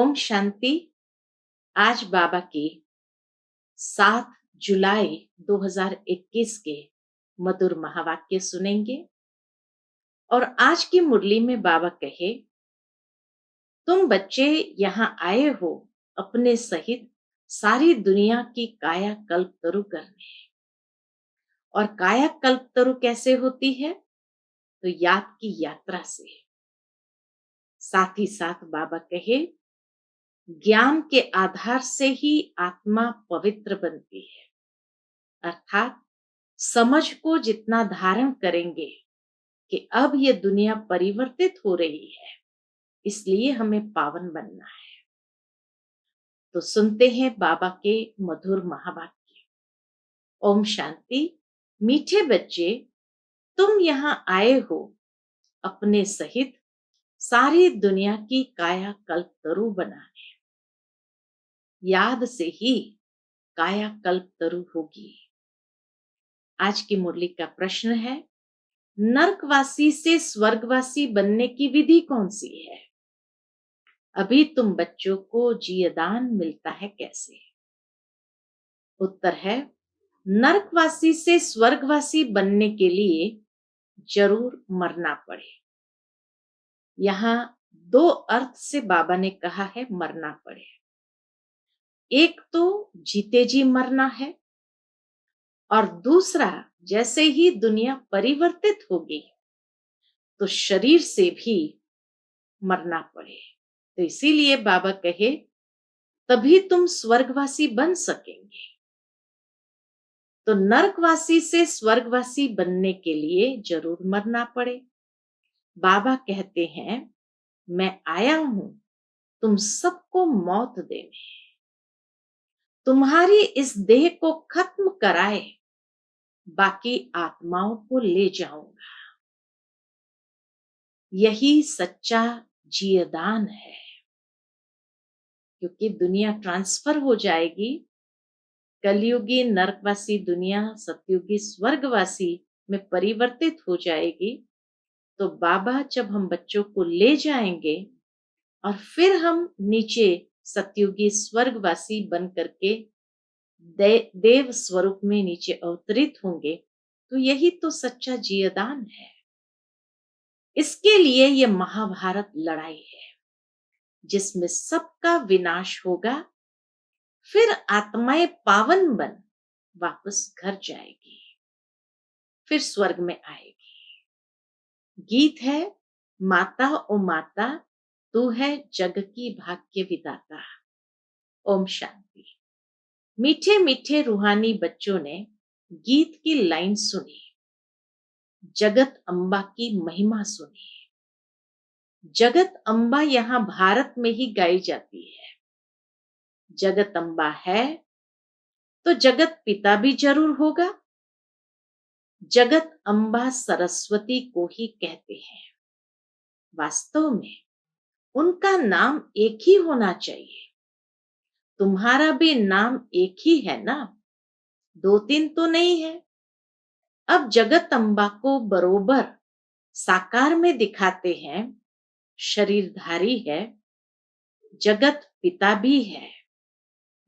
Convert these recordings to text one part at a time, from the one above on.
ओम शांति। आज बाबा की 7 जुलाई 2021 के मधुर महावाक्य सुनेंगे। और आज की मुरली में बाबा कहे, तुम बच्चे यहाँ आए हो अपने सहित सारी दुनिया की काया कल्पतरु करने। और काया कल्पतरु कैसे होती है? तो याद की यात्रा से। साथ ही साथ बाबा कहे, ज्ञान के आधार से ही आत्मा पवित्र बनती है। अर्थात समझ को जितना धारण करेंगे कि अब ये दुनिया परिवर्तित हो रही है, इसलिए हमें पावन बनना है। तो सुनते हैं बाबा के मधुर महावाक्य। ओम शांति। मीठे बच्चे, तुम यहाँ आए हो अपने सहित सारी दुनिया की काया कल्पतरु बनाने। याद से ही काया कल्पतरु होगी। आज की मुरली का प्रश्न है, नरकवासी से स्वर्गवासी बनने की विधि कौन सी है? अभी तुम बच्चों को जीवदान मिलता है कैसे? उत्तर है, नरकवासी से स्वर्गवासी बनने के लिए जरूर मरना पड़े। यहाँ दो अर्थ से बाबा ने कहा है मरना पड़े। एक तो जीते जी मरना है, और दूसरा जैसे ही दुनिया परिवर्तित होगी तो शरीर से भी मरना पड़े। तो इसीलिए बाबा कहे, तभी तुम स्वर्गवासी बन सकेंगे। तो नरकवासी से स्वर्गवासी बनने के लिए जरूर मरना पड़े। बाबा कहते हैं, मैं आया हूं तुम सबको मौत देने, तुम्हारी इस देह को खत्म कराए बाकी आत्माओं को ले जाऊंगा। यही सच्चा जीवदान है। क्योंकि दुनिया ट्रांसफर हो जाएगी, कलयुगी नरकवासी दुनिया सतयुगी स्वर्गवासी में परिवर्तित हो जाएगी। तो बाबा जब हम बच्चों को ले जाएंगे और फिर हम नीचे सतयुगी स्वर्गवासी बन करके देव स्वरूप में नीचे अवतरित होंगे, तो यही तो सच्चा जीवदान है। इसके लिए ये महाभारत लड़ाई है, जिसमें सबका विनाश होगा। फिर आत्माएं पावन बन वापस घर जाएगी, फिर स्वर्ग में आएगी। गीत है, माता ओ माता तू है जग की भाग्य विदाता। ओम शांति। मीठे मीठे रूहानी बच्चों ने गीत की लाइन सुनी, जगत अम्बा की महिमा सुनी। जगत अम्बा यहाँ भारत में ही गाई जाती है। जगत अम्बा है तो जगत पिता भी जरूर होगा। जगत अम्बा सरस्वती को ही कहते हैं। वास्तव में उनका नाम एक ही होना चाहिए। तुम्हारा भी नाम एक ही है ना, दो तीन तो नहीं है। अब जगत अम्बा को बरोबर साकार में दिखाते हैं। शरीरधारी है, जगत पिता भी है,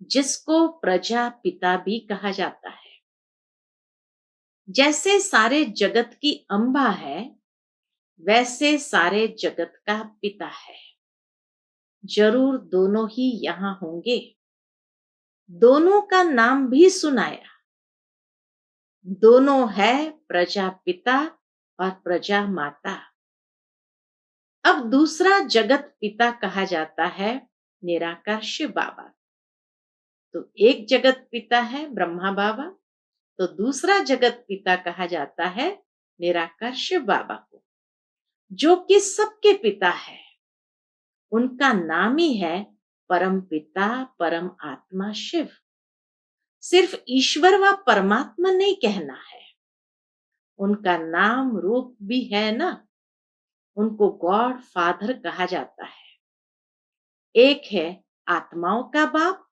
जिसको प्रजा पिता भी कहा जाता है। जैसे सारे जगत की अम्बा है, वैसे सारे जगत का पिता है। जरूर दोनों ही यहां होंगे। दोनों का नाम भी सुनाया। दोनों है प्रजा पिता और प्रजा माता। अब दूसरा जगत पिता कहा जाता है निराकार शिव बाबा। तो एक जगत पिता है ब्रह्मा बाबा, तो दूसरा जगत पिता कहा जाता है निराकार शिव बाबा को, जो कि सबके पिता है। उनका नाम ही है परम पिता परम आत्मा शिव। सिर्फ ईश्वर व परमात्मा नहीं कहना है, उनका नाम रूप भी है ना। उनको गॉड फादर कहा जाता है। एक है आत्माओं का बाप,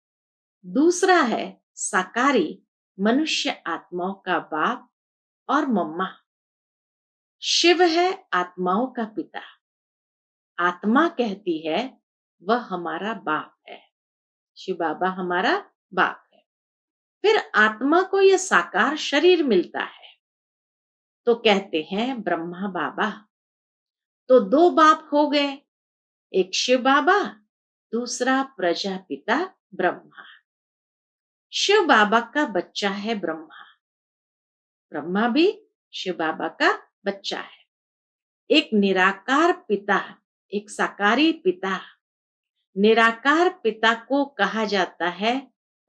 दूसरा है साकारी मनुष्य आत्माओं का बाप और मम्मा। शिव है आत्माओं का पिता। आत्मा कहती है वह हमारा बाप है। शिव बाबा हमारा बाप है। फिर आत्मा को यह साकार शरीर मिलता है तो कहते हैं ब्रह्मा बाबा। तो दो बाप हो गए, एक शिव बाबा, दूसरा प्रजापिता ब्रह्मा। शिव बाबा का बच्चा है ब्रह्मा, ब्रह्मा भी शिव बाबा का बच्चा है। एक निराकार पिता, एक साकारी पिता। निराकार पिता को कहा जाता है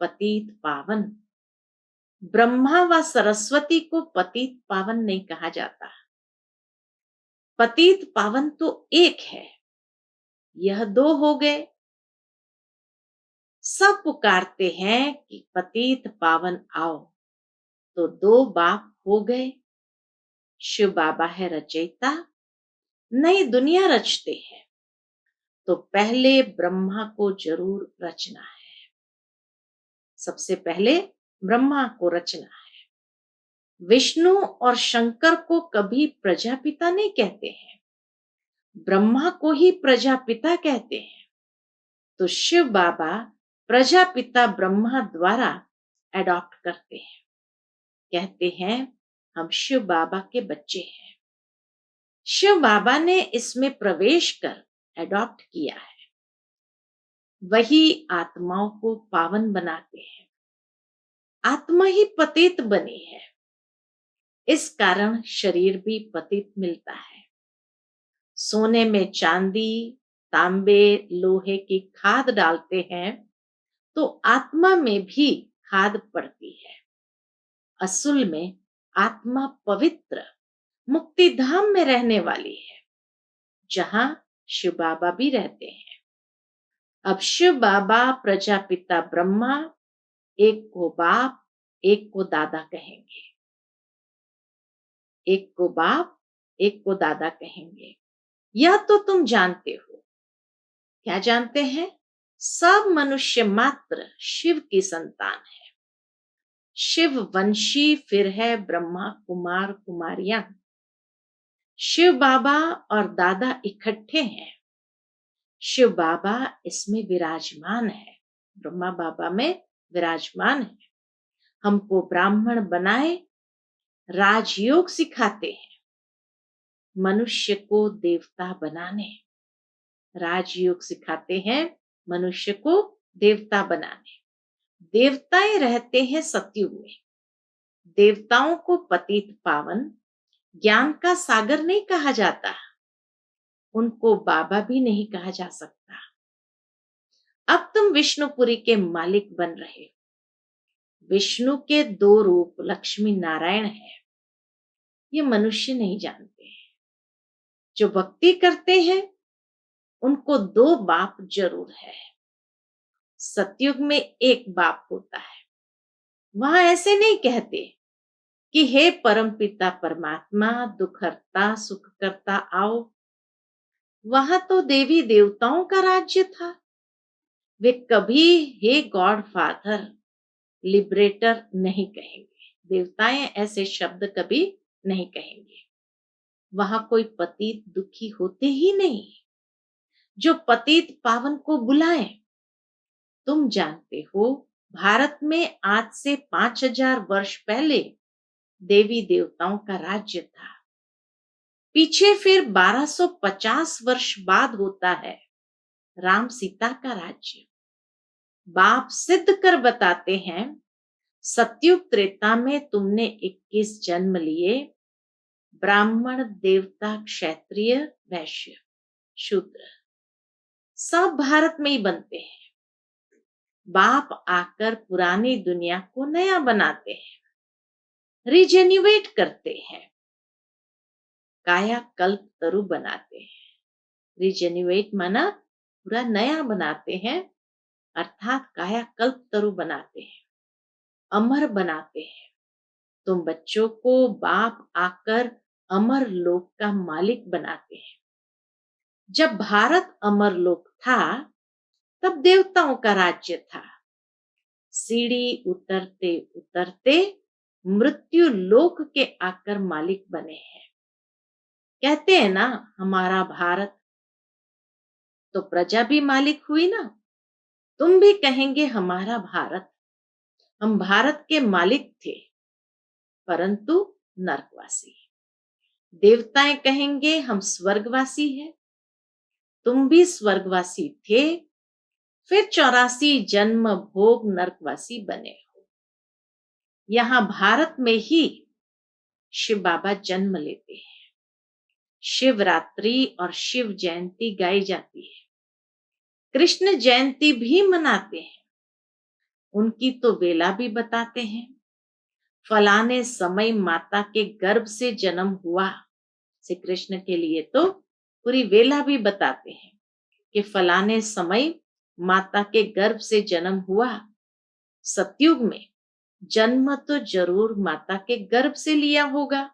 पतित पावन। ब्रह्मा व सरस्वती को पतित पावन नहीं कहा जाता। पतित पावन तो एक है, यह दो हो गए। सब पुकारते हैं कि पतित पावन आओ, तो दो बाप हो गए। शिव बाबा है रचयिता, नई दुनिया रचते हैं तो पहले ब्रह्मा को जरूर रचना है। सबसे पहले ब्रह्मा को रचना है। विष्णु और शंकर को कभी प्रजापिता नहीं कहते हैं, ब्रह्मा को ही प्रजापिता कहते हैं। तो शिव बाबा प्रजापिता ब्रह्मा द्वारा एडॉप्ट करते हैं, कहते हैं हम शिव बाबा के बच्चे हैं। शिव बाबा ने इसमें प्रवेश कर एडॉप्ट किया है। वही आत्माओं को पावन बनाते हैं। आत्मा ही पतित बनी है, इस कारण शरीर भी पतित मिलता है। सोने में चांदी, तांबे, लोहे की खाद डालते हैं तो आत्मा में भी खाद पड़ती है। असल में आत्मा पवित्र मुक्ति धाम में रहने वाली है, जहां शिव बाबा भी रहते हैं। अब शिव बाबा प्रजापिता ब्रह्मा एक को बाप, एक को दादा कहेंगे। एक को बाप, एक को दादा कहेंगे। यह तो तुम जानते हो। क्या जानते हैं? सब मनुष्य मात्र शिव की संतान है। शिव वंशी फिर है ब्रह्मा कुमार कुमारियां। शिव बाबा और दादा इकट्ठे हैं। शिव बाबा इसमें विराजमान है, ब्रह्मा बाबा में विराजमान है। हमको ब्राह्मण बनाए, राजयोग सिखाते हैं। मनुष्य को देवता बनाने, राजयोग सिखाते हैं मनुष्य को देवता बनाने। देवताएं रहते हैं सतयुग में। देवताओं को पतित पावन, ज्ञान का सागर नहीं कहा जाता, उनको बाबा भी नहीं कहा जा सकता। अब तुम विष्णुपुरी के मालिक बन रहे हो। विष्णु के दो रूप लक्ष्मी नारायण है, ये मनुष्य नहीं जानते हैं। जो भक्ति करते हैं उनको दो बाप जरूर है। सतयुग में एक बाप होता है। वहां ऐसे नहीं कहते कि हे परमपिता परमात्मा, दुख हरता सुख करता आओ। वहां तो देवी देवताओं का राज्य था। वे कभी हे गॉड फादर, लिबरेटर नहीं कहेंगे। देवताएं ऐसे शब्द कभी नहीं कहेंगे। वहां कोई पतित दुखी होते ही नहीं जो पतित पावन को बुलाएं। तुम जानते हो भारत में आज से 5000 वर्ष पहले देवी देवताओं का राज्य था। पीछे फिर 1250 वर्ष बाद होता है राम सीता का राज्य। बाप सिद्ध कर बताते हैं सतयुग त्रेता में तुमने 21 जन्म लिए, ब्राह्मण, देवता, क्षत्रिय, वैश्य, शूद्र, सब भारत में ही बनते हैं। बाप आकर पुरानी दुनिया को नया बनाते हैं, रिजेन्युएट करते हैं, काया कल्प तरु बनाते हैं। रिजेन्युएट माना पूरा नया बनाते हैं, अर्थात काया कल्प तरु बनाते हैं, अमर बनाते हैं। तुम बच्चों को बाप आकर अमर लोक का मालिक बनाते हैं। जब भारत अमर लोक था तब देवताओं का राज्य था। सीढ़ी उतरते उतरते मृत्यु लोक के आकर मालिक बने हैं। कहते हैं ना हमारा भारत, तो प्रजा भी मालिक हुई ना। तुम भी कहेंगे हमारा भारत, हम भारत के मालिक थे परंतु नरकवासी। देवताएं कहेंगे हम स्वर्गवासी हैं, तुम भी स्वर्गवासी थे, फिर 84 जन्म भोग नरकवासी बने हो। यहां भारत में ही शिव बाबा जन्म लेते हैं। शिवरात्रि और शिव जयंती गाई जाती है। कृष्ण जयंती भी मनाते हैं। उनकी तो वेला भी बताते हैं। फलाने समय माता के गर्भ से जन्म हुआ। श्री कृष्ण के लिए तो पूरी वेला भी बताते हैं कि फलाने समय माता के गर्भ से जन्म हुआ। सतयुग में जन्म तो जरूर माता के गर्भ से लिया होगा।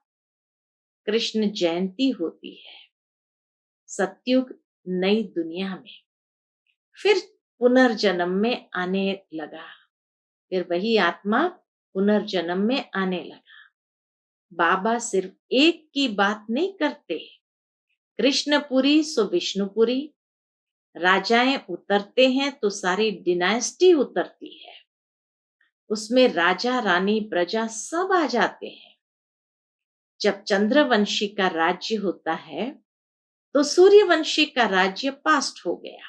कृष्ण जयंती होती है। सतयुग नई दुनिया में, फिर पुनर्जन्म में आने लगा। फिर वही आत्मा पुनर्जन्म में आने लगा। बाबा सिर्फ एक की बात नहीं करते। कृष्णपुरी सो विष्णुपुरी। राजाएं उतरते हैं तो सारी डिनास्टी उतरती है। उसमें राजा रानी प्रजा सब आ जाते हैं। जब चंद्रवंशी का राज्य होता है तो सूर्यवंशी का राज्य पास्ट हो गया,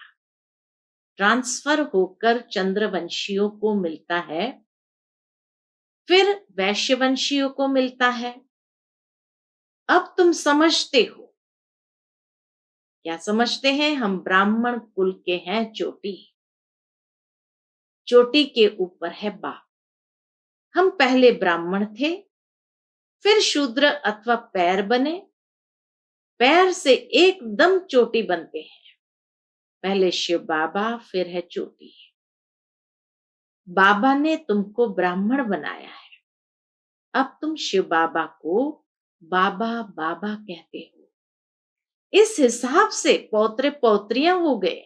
ट्रांसफर होकर चंद्रवंशियों को मिलता है, फिर वैश्यवंशियों को मिलता है। अब तुम समझते हो, क्या समझते हैं? हम ब्राह्मण कुल के हैं चोटी, चोटी के ऊपर है बाप। हम पहले ब्राह्मण थे, फिर शूद्र अथवा पैर बने, पैर से एकदम चोटी बनते हैं। पहले शिव बाबा, फिर है चोटी। बाबा ने तुमको ब्राह्मण बनाया है। अब तुम शिव बाबा को बाबा बाबा कहते हो। इस हिसाब से पौत्रे पौत्रियां हो गए।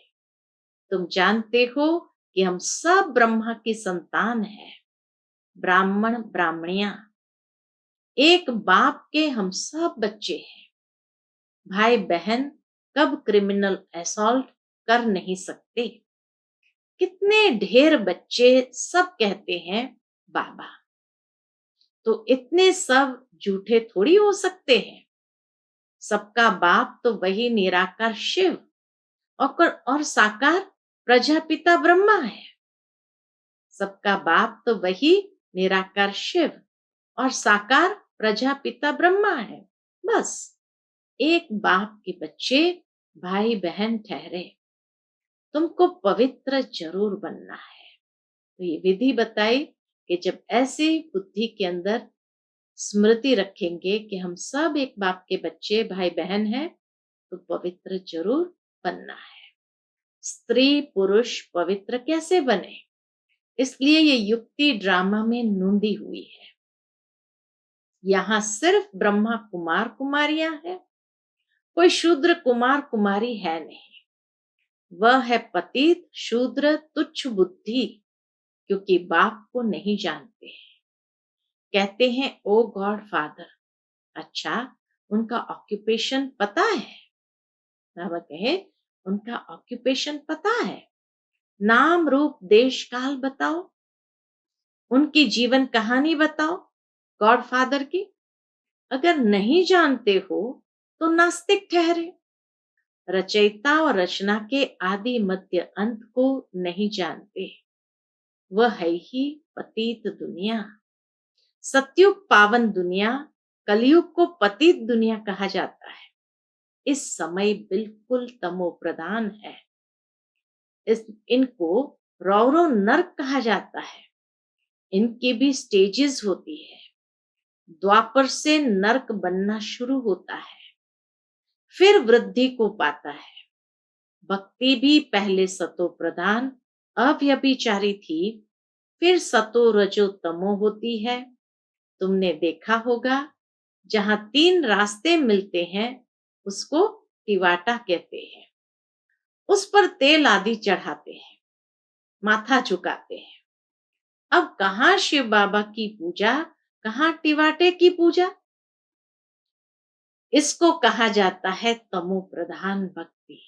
तुम जानते हो कि हम सब ब्रह्मा की संतान हैं। ब्राह्मण ब्राह्मणियां, एक बाप के हम सब बच्चे हैं। भाई बहन कब क्रिमिनल असॉल्ट कर नहीं सकते। कितने ढेर बच्चे सब कहते हैं बाबा, तो इतने सब झूठे थोड़ी हो सकते हैं। सबका बाप तो वही निराकार शिव और साकार प्रजापिता ब्रह्मा है। सबका बाप तो वही निराकार शिव और साकार प्रजापिता ब्रह्मा है। बस एक बाप के बच्चे भाई बहन ठहरे। तुमको पवित्र जरूर बनना है। तो ये विधि बताई कि जब ऐसी बुद्धि के अंदर स्मृति रखेंगे कि हम सब एक बाप के बच्चे भाई बहन हैं, तो पवित्र जरूर बनना है। स्त्री पुरुष पवित्र कैसे बने, इसलिए ये युक्ति ड्रामा में नूंदी हुई है। यहां सिर्फ ब्रह्मा कुमार कुमारियां हैं, कोई शूद्र कुमार कुमारी है नहीं। वह है पतित शूद्र तुच्छ बुद्धि, क्योंकि बाप को नहीं जानते। कहते हैं ओ गॉड फादर। अच्छा, उनका ऑक्यूपेशन पता है? बाबा कहे उनका ऑक्यूपेशन पता है? नाम रूप देश काल बताओ, उनकी जीवन कहानी बताओ गॉड फादर की। अगर नहीं जानते हो तो नास्तिक ठहरे। रचयिता और रचना के आदि मध्य अंत को नहीं जानते। वह है ही पतित दुनिया। सतयुग पावन दुनिया, कलयुग को पतित दुनिया कहा जाता है। इस समय बिल्कुल तमो प्रधान है। इनको रौरव नर्क कहा जाता है। इनकी भी स्टेजेस होती है। द्वापर से नर्क बनना शुरू होता है, फिर वृद्धि को पाता है। भक्ति भी पहले सतो प्रधान अव्यभिचारी थी, फिर सतो रजो तमो होती है। तुमने देखा होगा, जहां 3 रास्ते मिलते हैं उसको टिवाटा कहते हैं। उस पर तेल आदि चढ़ाते हैं, माथा झुकाते हैं। अब कहां शिव बाबा की पूजा, कहां टिवाटे की पूजा? इसको कहा जाता है तमो प्रधान भक्ति।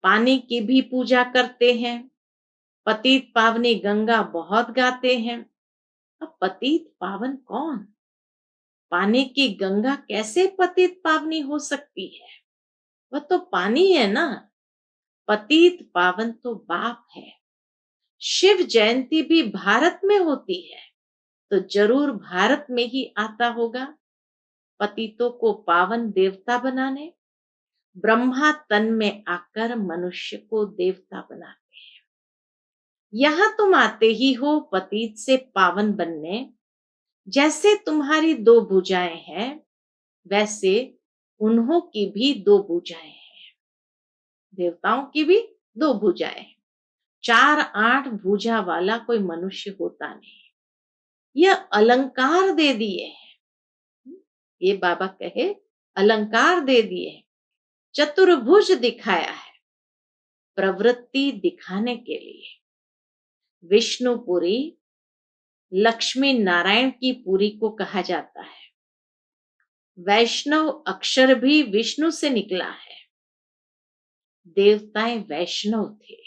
पानी की भी पूजा करते हैं। पतित पावनी गंगा बहुत गाते हैं। अब पतित पावन कौन? पानी की गंगा कैसे पतित पावनी हो सकती है? वह तो पानी है ना। पतित पावन तो बाप है। शिव जयंती भी भारत में होती है, तो जरूर भारत में ही आता होगा पतितों को पावन देवता बनाने। ब्रह्मा तन में आकर मनुष्य को देवता बनाते हैं। यहां तुम आते ही हो पतित से पावन बनने। जैसे तुम्हारी दो भुजाएं हैं, वैसे उन्हों की भी दो भुजाएं हैं। देवताओं की भी दो भुजाएं हैं। 4-8 भुजा वाला कोई मनुष्य होता नहीं। यह अलंकार दे दिए हैं। ये बाबा कहे अलंकार दे दिए हैं। चतुर्भुज दिखाया है प्रवृत्ति दिखाने के लिए। विष्णुपुरी लक्ष्मी नारायण की पुरी को कहा जाता है। वैष्णव अक्षर भी विष्णु से निकला है। देवताएं वैष्णव थे।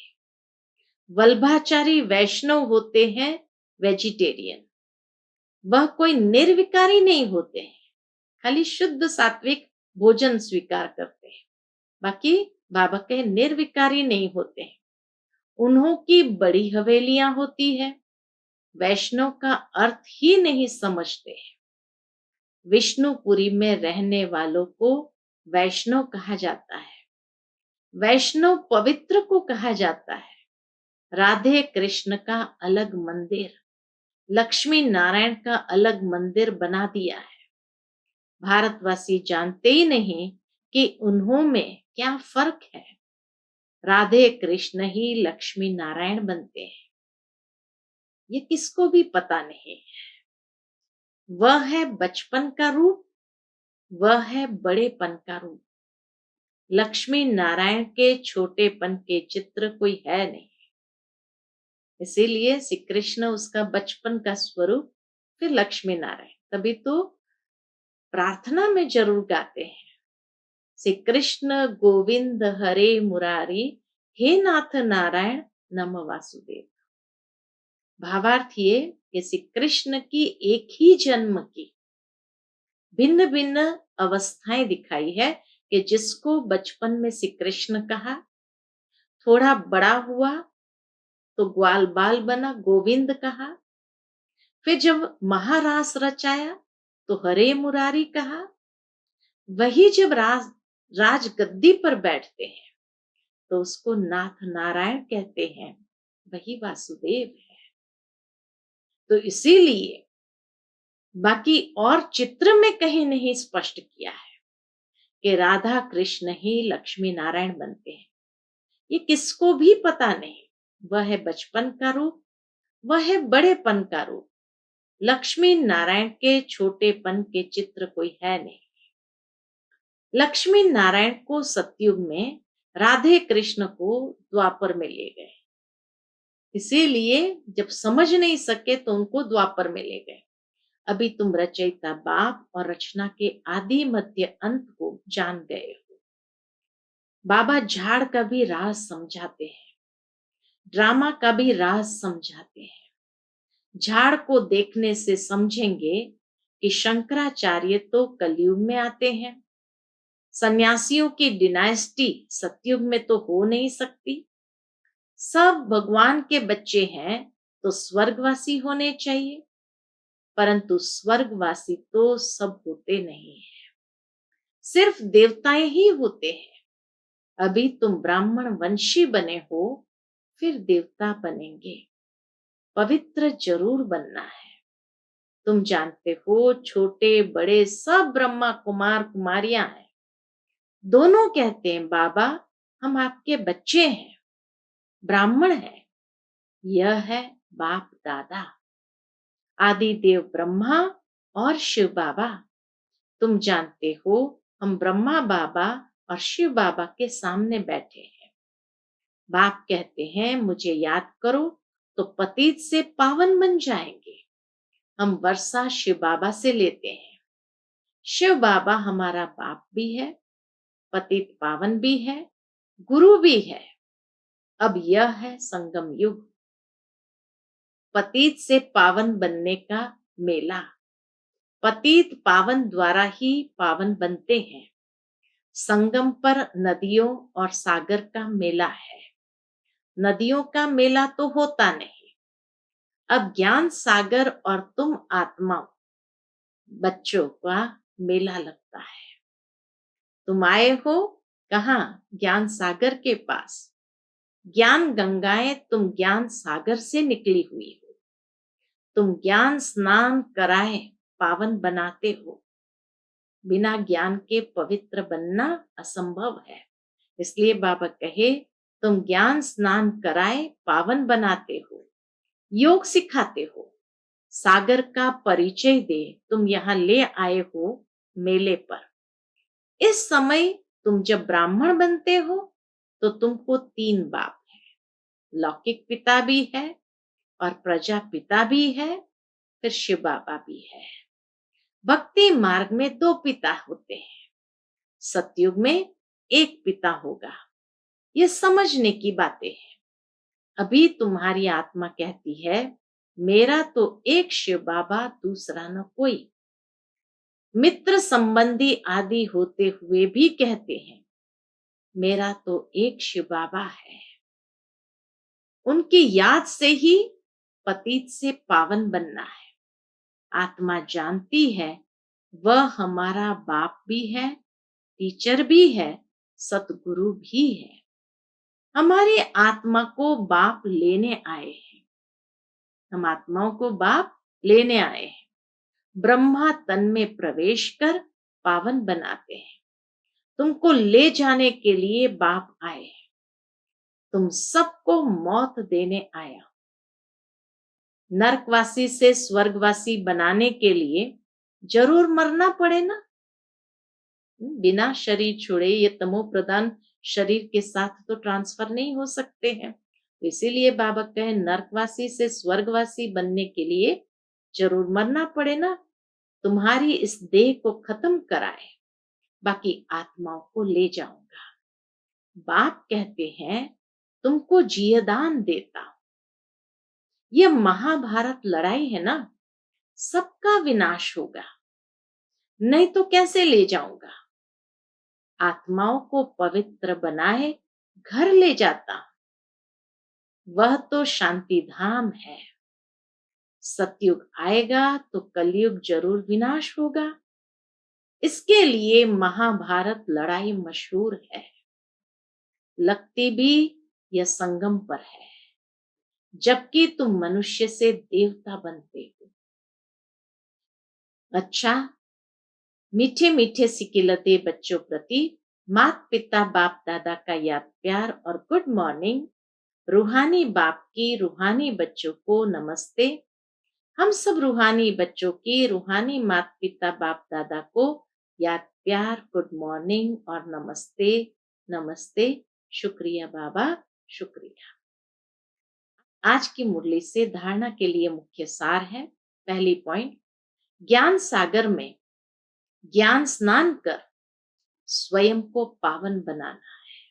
वल्भाचारी वैष्णव होते हैं वेजिटेरियन। वह कोई निर्विकारी नहीं होते हैं, खाली शुद्ध सात्विक भोजन स्वीकार करते हैं। बाकी बाबा के निर्विकारी नहीं होते हैं। उन्हों की बड़ी हवेलियां होती है। वैष्णव का अर्थ ही नहीं समझते हैं। विष्णुपुरी में रहने वालों को वैष्णव कहा जाता है। वैष्णव पवित्र को कहा जाता है। राधे कृष्ण का अलग मंदिर, लक्ष्मी नारायण का अलग मंदिर बना दिया है। भारतवासी जानते ही नहीं कि उन्हों में क्या फर्क है। राधे कृष्ण ही लक्ष्मी नारायण बनते हैं, ये किसको भी पता नहीं। वह है बचपन का रूप, वह है बड़ेपन का रूप। लक्ष्मी नारायण के छोटेपन के चित्र कोई है नहीं। इसीलिए श्री कृष्ण उसका बचपन का स्वरूप, फिर लक्ष्मी नारायण। तभी तो प्रार्थना में जरूर गाते हैं श्री कृष्ण गोविंद हरे मुरारी, हे नाथ नारायण नम वासुदेव। भावार्थ ये कि श्री कृष्ण की एक ही जन्म की भिन्न भिन्न अवस्थाएं दिखाई है कि जिसको बचपन में श्री कृष्ण कहा, थोड़ा बड़ा हुआ तो ग्वाल बाल बना गोविंद कहा, फिर जब महारास रचाया तो हरे मुरारी कहा। वही जब राज गद्दी पर बैठते हैं तो उसको नाथ नारायण कहते हैं, वही वासुदेव है। तो इसीलिए बाकी और चित्र में कहीं नहीं स्पष्ट किया है कि राधा कृष्ण ही लक्ष्मी नारायण बनते हैं। ये किसको भी पता नहीं। वह है बचपन का रूप, वह है बड़ेपन का रूप। लक्ष्मी नारायण के छोटेपन के चित्र कोई है नहीं। लक्ष्मी नारायण को सतयुग में, राधे कृष्ण को द्वापर में ले गए। इसीलिए जब समझ नहीं सके तो उनको द्वापर में ले गए। अभी तुम रचयिता बाप और रचना के आदि मध्य अंत को जान गए हो। बाबा झाड़ का भी राज समझाते हैं, ड्रामा का भी राज समझाते हैं। झाड़ को देखने से समझेंगे कि शंकराचार्य तो कलयुग में आते हैं। सन्यासियों की डिनाइस्टी सतयुग में तो हो नहीं सकती। सब भगवान के बच्चे हैं तो स्वर्गवासी होने चाहिए, परंतु स्वर्गवासी तो सब होते नहीं है, सिर्फ देवताएं ही होते हैं। अभी तुम ब्राह्मण वंशी बने हो, फिर देवता बनेंगे। पवित्र जरूर बनना है। तुम जानते हो छोटे बड़े सब ब्रह्मा कुमार कुमारियां हैं। दोनों कहते हैं बाबा हम आपके बच्चे हैं, ब्राह्मण हैं। यह है बाप दादा, आदि देव ब्रह्मा और शिव बाबा। तुम जानते हो हम ब्रह्मा बाबा और शिव बाबा के सामने बैठे हैं। बाप कहते हैं मुझे याद करो तो पतित से पावन बन जाएंगे। हम वर्षा शिव बाबा से लेते हैं। शिव बाबा हमारा बाप भी है, पतित पावन भी है, गुरु भी है। अब यह है संगम युग, पतित से पावन बनने का मेला। पतित पावन द्वारा ही पावन बनते हैं। संगम पर नदियों और सागर का मेला है। नदियों का मेला तो होता नहीं। अब ज्ञान सागर और तुम आत्माओं, बच्चों का मेला लगता है। तुम आए हो कहाँ? ज्ञान सागर के पास। ज्ञान गंगाएं तुम ज्ञान सागर से निकली हुई हो। तुम ज्ञान स्नान कराए पावन बनाते हो। बिना ज्ञान के पवित्र बनना असंभव है। इसलिए बाबा कहे, तुम ज्ञान स्नान कराए पावन बनाते हो, योग सिखाते हो, सागर का परिचय दे तुम यहाँ ले आए हो मेले पर। इस समय तुम जब ब्राह्मण बनते हो तो तुमको 3 बाप है। लौकिक पिता भी है और प्रजा पिता भी है, फिर शिव बाबा भी है। भक्ति मार्ग में 2 पिता होते हैं। सतयुग में 1 पिता होगा। ये समझने की बातें हैं। अभी तुम्हारी आत्मा कहती है, मेरा तो एक शिव बाबा, दूसरा न कोई। मित्र संबंधी आदि होते हुए भी कहते हैं, मेरा तो एक शिव बाबा है। उनकी याद से ही पतित से पावन बनना है। आत्मा जानती है वह हमारा बाप भी है, टीचर भी है, सतगुरु भी है। हमारी आत्मा को बाप लेने आए हैं। हम आत्माओं को बाप लेने आए हैं। ब्रह्मा तन में प्रवेश कर पावन बनाते हैं। तुमको ले जाने के लिए बाप आए हैं। तुम सबको मौत देने आया। नरकवासी से स्वर्गवासी बनाने के लिए जरूर मरना पड़े ना। बिना शरीर छोड़े ये तमो प्रधान शरीर के साथ तो ट्रांसफर नहीं हो सकते हैं। तो इसीलिए बाबा कहे, नरकवासी से स्वर्गवासी बनने के लिए जरूर मरना पड़े ना। तुम्हारी इस देह को खत्म कराए, बाकी आत्माओं को ले जाऊंगा। बाप कहते हैं, तुमको जियदान देता हूं। यह महाभारत लड़ाई है ना, सबका विनाश होगा, नहीं तो कैसे ले जाऊंगा। आत्माओं को पवित्र बनाए घर ले जाता हूं। वह तो शांति धाम है। सतयुग आएगा तो कलयुग जरूर विनाश होगा। इसके लिए महाभारत लड़ाई मशहूर है। लगती भी यह संगम पर है, जबकि तुम मनुष्य से देवता बनते हो। अच्छा, मीठे मीठे सिकिलते बच्चों प्रति माता पिता बाप दादा का याद प्यार और गुड मॉर्निंग। रूहानी बाप की रूहानी बच्चों को नमस्ते। हम सब रूहानी बच्चों की रूहानी माता पिता बाप दादा को याद प्यार, गुड मॉर्निंग और नमस्ते। नमस्ते। शुक्रिया बाबा, शुक्रिया। आज की मुरली से धारणा के लिए मुख्य सार है। पहली पॉइंट, ज्ञान सागर में ज्ञान स्नान कर स्वयं को पावन बनाना है।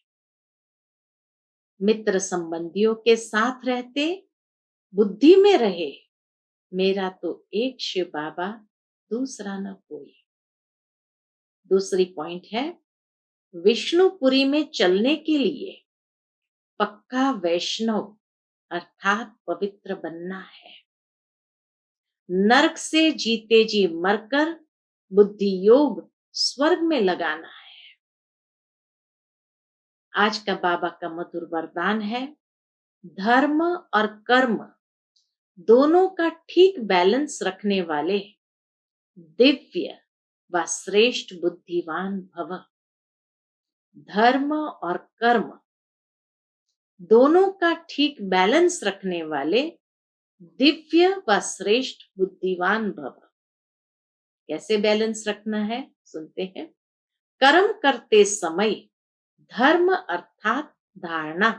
मित्र संबंधियों के साथ रहते बुद्धि में रहे, मेरा तो एक शिव बाबा, दूसरा न कोई। दूसरी पॉइंट है, विष्णुपुरी में चलने के लिए पक्का वैष्णव अर्थात पवित्र बनना है। नरक से जीते जी मरकर बुद्धि योग स्वर्ग में लगाना है। आज का बाबा का मधुर वरदान है, धर्म और कर्म दोनों का ठीक बैलेंस रखने वाले दिव्य व श्रेष्ठ बुद्धिवान भव। धर्म और कर्म दोनों का ठीक बैलेंस रखने वाले दिव्य व श्रेष्ठ बुद्धिवान भव। कैसे बैलेंस रखना है, सुनते हैं। कर्म करते समय धर्म अर्थात धारणा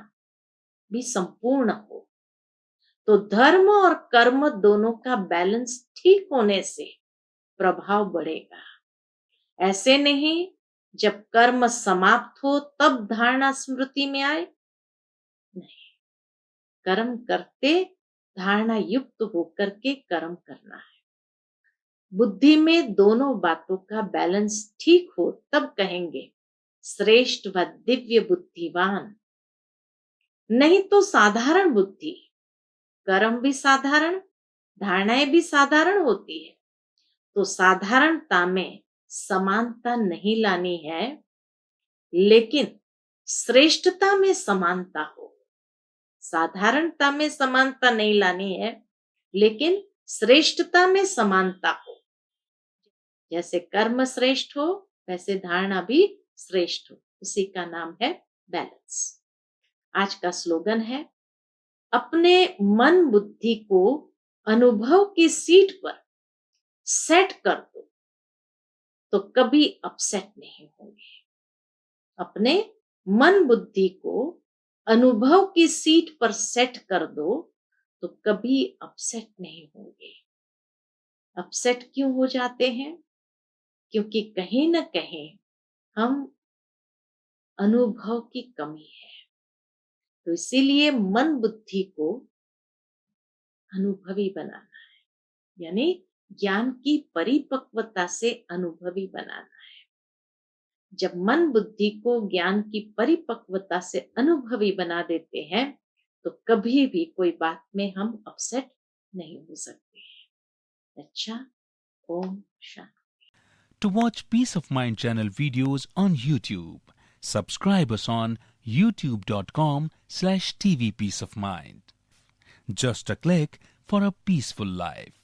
भी संपूर्ण हो। तो धर्म और कर्म दोनों का बैलेंस ठीक होने से प्रभाव बढ़ेगा। ऐसे नहीं जब कर्म समाप्त हो तब धारणा स्मृति में आए? नहीं, कर्म करते धारणा युक्त होकर के कर्म करना है। बुद्धि में दोनों बातों का बैलेंस ठीक हो तब कहेंगे श्रेष्ठ व दिव्य बुद्धिवान। नहीं तो साधारण बुद्धि, कर्म भी साधारण, धारणाएं भी साधारण होती है। तो साधारणता में समानता नहीं लानी है, लेकिन श्रेष्ठता में समानता हो। साधारणता में समानता नहीं लानी है, लेकिन श्रेष्ठता में समानता हो। जैसे कर्म श्रेष्ठ हो वैसे धारणा भी श्रेष्ठ हो। उसी का नाम है बैलेंस। आज का स्लोगन है, अपने मन बुद्धि को अनुभव की सीट पर सेट कर दो तो कभी अपसेट नहीं होंगे। अपने मन बुद्धि को अनुभव की सीट पर सेट कर दो तो कभी अपसेट नहीं होंगे। अपसेट क्यों हो जाते हैं? क्योंकि कहीं न कहीं हम अनुभव की कमी है। तो इसीलिए मन बुद्धि को अनुभवी बनाना है, यानी ज्ञान की परिपक्वता से अनुभवी बनाना है। जब मन बुद्धि को ज्ञान की परिपक्वता से अनुभवी बना देते हैं तो कभी भी कोई बात में हम अपसेट नहीं हो सकते हैं। अच्छा, Om Shanti. To watch Peace of Mind channel videos on YouTube, subscribe us on youtube.com/TV Peace of Mind. Just a click for a peaceful life.